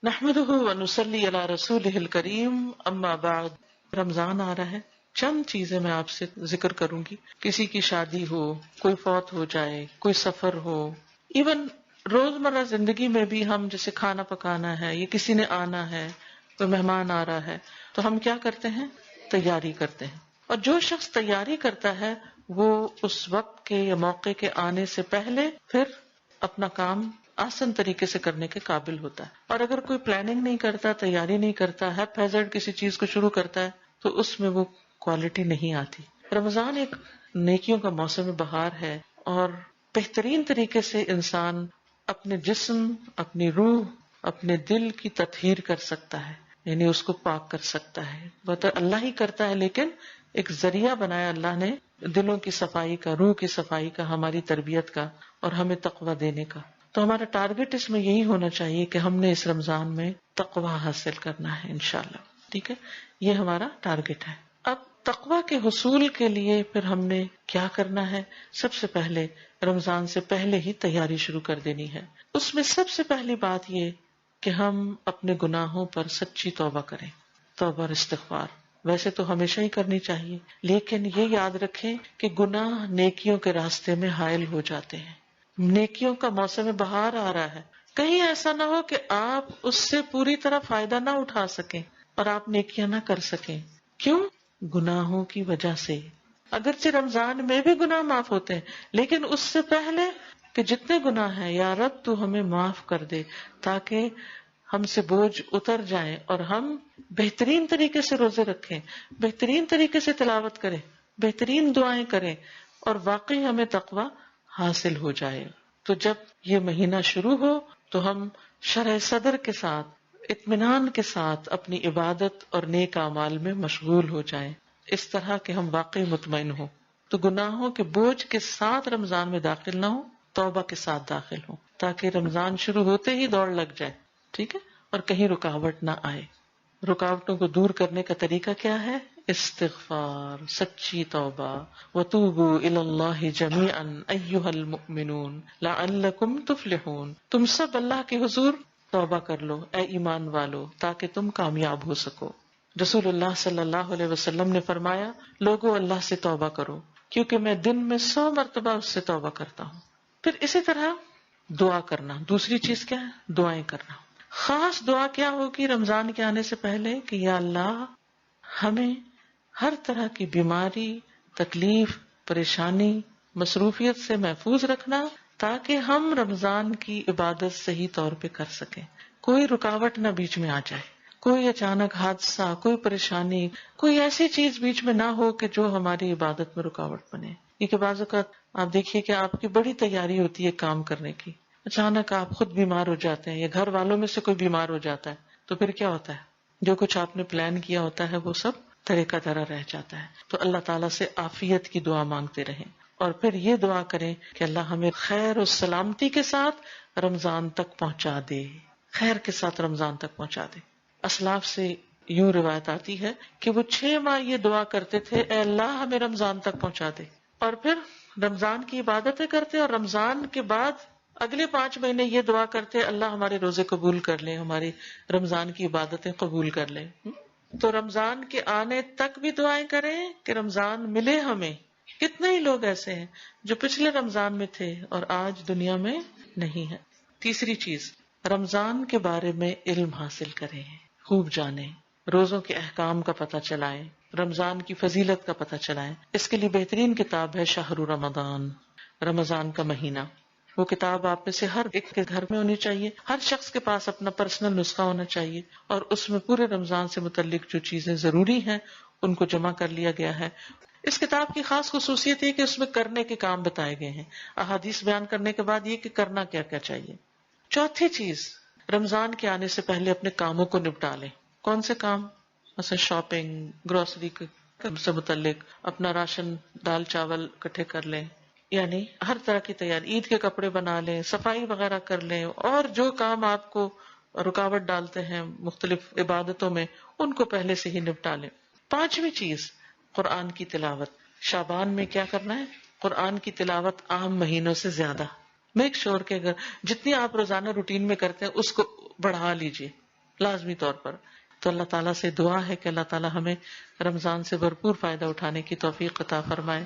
نحمده ونصلی علی رسولہ الکریم، اما بعد۔ رمضان آ رہا ہے، چند چیزیں میں آپ سے ذکر کروں گی۔ کسی کی شادی ہو، کوئی فوت ہو جائے، کوئی سفر ہو، ایون روزمرہ زندگی میں بھی ہم جیسے کھانا پکانا ہے یا کسی نے آنا ہے، کوئی مہمان آ رہا ہے، تو ہم کیا کرتے ہیں؟ تیاری کرتے ہیں۔ اور جو شخص تیاری کرتا ہے وہ اس وقت کے یا موقع کے آنے سے پہلے پھر اپنا کام آسان طریقے سے کرنے کے قابل ہوتا ہے۔ اور اگر کوئی پلاننگ نہیں کرتا، تیاری نہیں کرتا، ہیپ ہیزرڈ کسی چیز کو شروع کرتا ہے تو اس میں وہ کوالٹی نہیں آتی۔ رمضان ایک نیکیوں کا موسم بہار ہے اور بہترین طریقے سے انسان اپنے جسم، اپنی روح، اپنے دل کی تطہیر کر سکتا ہے، یعنی اس کو پاک کر سکتا ہے۔ وہ تو اللہ ہی کرتا ہے، لیکن ایک ذریعہ بنایا اللہ نے دلوں کی صفائی کا، روح کی صفائی کا، ہماری تربیت کا اور ہمیں تقویٰ دینے کا۔ تو ہمارا ٹارگٹ اس میں یہی ہونا چاہیے کہ ہم نے اس رمضان میں تقویٰ حاصل کرنا ہے انشاءاللہ، ٹھیک ہے؟ یہ ہمارا ٹارگٹ ہے۔ اب تقویٰ کے حصول کے لیے پھر ہم نے کیا کرنا ہے؟ سب سے پہلے رمضان سے پہلے ہی تیاری شروع کر دینی ہے۔ اس میں سب سے پہلی بات یہ کہ ہم اپنے گناہوں پر سچی توبہ کریں، توبہ اور استغفار۔ ویسے تو ہمیشہ ہی کرنی چاہیے، لیکن یہ یاد رکھیں کہ گناہ نیکیوں کے راستے میں حائل ہو جاتے ہیں۔ نیکیوں کا موسم بہار آ رہا ہے، کہیں ایسا نہ ہو کہ آپ اس سے پوری طرح فائدہ نہ اٹھا سکیں اور آپ نیکیاں نہ کر سکیں۔ کیوں؟ گناہوں کی وجہ سے۔ اگرچہ رمضان میں بھی گناہ معاف ہوتے ہیں، لیکن اس سے پہلے کہ جتنے گناہ ہیں یا رب تو ہمیں معاف کر دے، تاکہ ہم سے بوجھ اتر جائیں اور ہم بہترین طریقے سے روزے رکھیں، بہترین طریقے سے تلاوت کریں، بہترین دعائیں کریں اور واقعی ہمیں تقویٰ حاصل ہو جائے۔ تو جب یہ مہینہ شروع ہو تو ہم شرح صدر کے ساتھ، اطمینان کے ساتھ اپنی عبادت اور نیک اعمال میں مشغول ہو جائیں، اس طرح کہ ہم واقعی مطمئن ہوں۔ تو گناہوں کے بوجھ کے ساتھ رمضان میں داخل نہ ہوں، توبہ کے ساتھ داخل ہوں، تاکہ رمضان شروع ہوتے ہی دوڑ لگ جائے، ٹھیک ہے؟ اور کہیں رکاوٹ نہ آئے۔ رکاوٹوں کو دور کرنے کا طریقہ کیا ہے؟ استغفار، سچی توبہ۔ وَتُوبُوا إِلَى اللَّهِ جَمِيعًا أَيُّهَا الْمُؤْمِنُونَ لَعَلَّكُمْ تُفْلِحُونَ۔ تم سب اللہ کے حضور توبہ کر لو اے ایمان والو، تاکہ تم کامیاب ہو سکو۔ رسول اللہ صلی اللہ علیہ وسلم نے فرمایا، لوگو اللہ سے توبہ کرو، کیونکہ میں دن میں 100 مرتبہ اس سے توبہ کرتا ہوں۔ پھر اسی طرح دعا کرنا، دوسری چیز کیا ہے؟ دعائیں کرنا۔ خاص دعا کیا ہوگی رمضان کے آنے سے پہلے کہ یا اللہ ہمیں ہر طرح کی بیماری، تکلیف، پریشانی، مصروفیت سے محفوظ رکھنا، تاکہ ہم رمضان کی عبادت صحیح طور پہ کر سکیں، کوئی رکاوٹ نہ بیچ میں آ جائے، کوئی اچانک حادثہ، کوئی پریشانی، کوئی ایسی چیز بیچ میں نہ ہو کہ جو ہماری عبادت میں رکاوٹ بنے۔ کیونکہ بعض اوقات آپ دیکھیے کہ آپ کی بڑی تیاری ہوتی ہے کام کرنے کی، اچانک آپ خود بیمار ہو جاتے ہیں یا گھر والوں میں سے کوئی بیمار ہو جاتا ہے، تو پھر کیا ہوتا ہے؟ جو کچھ آپ نے پلان کیا ہوتا ہے وہ سب طرح کا طرح رہ جاتا ہے۔ تو اللہ تعالیٰ سے عافیت کی دعا مانگتے رہیں، اور پھر یہ دعا کریں کہ اللہ ہمیں خیر و سلامتی کے ساتھ رمضان تک پہنچا دے، خیر کے ساتھ رمضان تک پہنچا دے۔ اسلاف سے یوں روایت آتی ہے کہ وہ 6 ماہ یہ دعا کرتے تھے، اے اللہ ہمیں رمضان تک پہنچا دے، اور پھر رمضان کی عبادتیں کرتے اور رمضان کے بعد اگلے 5 مہینے یہ دعا کرتے، اللہ ہمارے روزے قبول کر لے، ہماری رمضان کی عبادتیں قبول کر لے۔ تو رمضان کے آنے تک بھی دعائیں کریں کہ رمضان ملے ہمیں۔ کتنے ہی لوگ ایسے ہیں جو پچھلے رمضان میں تھے اور آج دنیا میں نہیں ہے۔ تیسری چیز، رمضان کے بارے میں علم حاصل کریں، خوب جانیں، روزوں کے احکام کا پتہ چلائیں، رمضان کی فضیلت کا پتہ چلائیں۔ اس کے لیے بہترین کتاب ہے شہر رمضان، رمضان کا مہینہ۔ وہ کتاب آپ میں سے ہر ایک کے گھر میں ہونی چاہیے، ہر شخص کے پاس اپنا پرسنل نسخہ ہونا چاہیے، اور اس میں پورے رمضان سے متعلق جو چیزیں ضروری ہیں ان کو جمع کر لیا گیا ہے۔ اس کتاب کی خاص خصوصیت یہ کہ اس میں کرنے کے کام بتائے گئے ہیں، احادیث بیان کرنے کے بعد یہ کہ کرنا کیا کیا چاہیے۔ چوتھی چیز، رمضان کے آنے سے پہلے اپنے کاموں کو نپٹا لیں۔ کون سے کام؟ مثلا شاپنگ، گروسری سے متعلق، اپنا راشن، دال چاول اکٹھے کر لیں، یعنی ہر طرح کی تیاری، عید کے کپڑے بنا لیں، صفائی وغیرہ کر لیں، اور جو کام آپ کو رکاوٹ ڈالتے ہیں مختلف عبادتوں میں ان کو پہلے سے ہی نپٹا لیں۔ پانچویں چیز، قرآن کی تلاوت۔ شعبان میں کیا کرنا ہے؟ قرآن کی تلاوت عام مہینوں سے زیادہ۔ میک شور کہ اگر جتنی آپ روزانہ روٹین میں کرتے ہیں اس کو بڑھا لیجئے، لازمی طور پر. تو اللہ تعالیٰ سے دعا ہے کہ اللہ تعالیٰ ہمیں رمضان سے بھرپور فائدہ اٹھانے کی توفیق عطا فرمائے.